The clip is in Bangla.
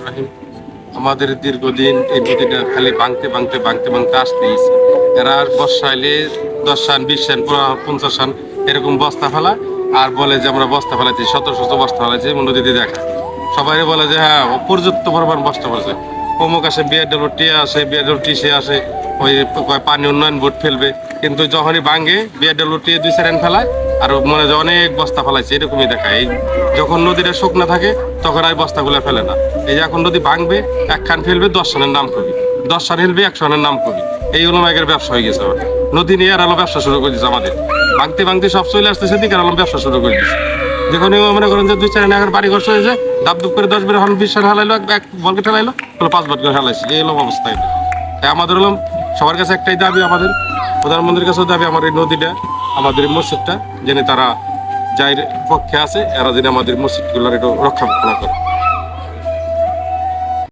রহিম। আমাদের দীর্ঘদিন এই নদীটা খালি ভাঙতে আসতেইছে। এরা বর্ষা এলে 10 সান 20 সান 50 সান এরকম বস্তা ফেলা, আর বলে যে আমরা বস্তা ফেলাইছি, শত শত বস্তা ফেলাইছি নদীতে দেখা। সবাই বলে যে হ্যাঁ পর্যাপ্ত পরিমাণ বস্তা পড়ছে। অমুক আসে বিআরডব্লিউ আসে, বিআরডব্লিউ সে আসে, ওই পানি উন্নয়ন বোর্ড ফেলবে, কিন্তু যখনই ভাঙে বিআরডব্লিউ 2 4 ফেলায় আর মনে হয় অনেক বস্তা ফেলাইছে এরকমই দেখায়। এই যখন নদীটা শুকনা থাকে তখন আর বস্তাগুলো ফেলে না। এই যে এখন নদী ভাঙবে, একখান ফেলবে 10 সনের নাম কবি, 10 সান ফেলবে 100 সনের নাম কবি। এই হলো মাইকের ব্যবসা হয়ে গেছে। আবার নদী নিয়ে আর আলো ব্যবসা শুরু করে দিচ্ছে আমাদের। ভাঙতে সব চলে আসতে সেদিকে আর আলো ব্যবসা শুরু করে দিচ্ছে। যখন মনে করেন যে 2 4 এলাকার বাড়ি ঘর হয়েছে, দাপ করে 10 বের হন 20 সাল হালাইলো, এক বলকে ঠেলাইলো, 5 বট করে হালাইছে। এই হলো অবস্থা। তাই আমাদের হলো সবার কাছে একটাই দাবি, আমাদের প্রধানমন্ত্রীর কাছেও দাবি, আমার এই নদীটা, আমাদের এই মসজিদটা যেন তারা যাই পক্ষে আছে এরা যেন আমাদের মসজিদগুলোর একটু রক্ষণাবেক্ষণ করে।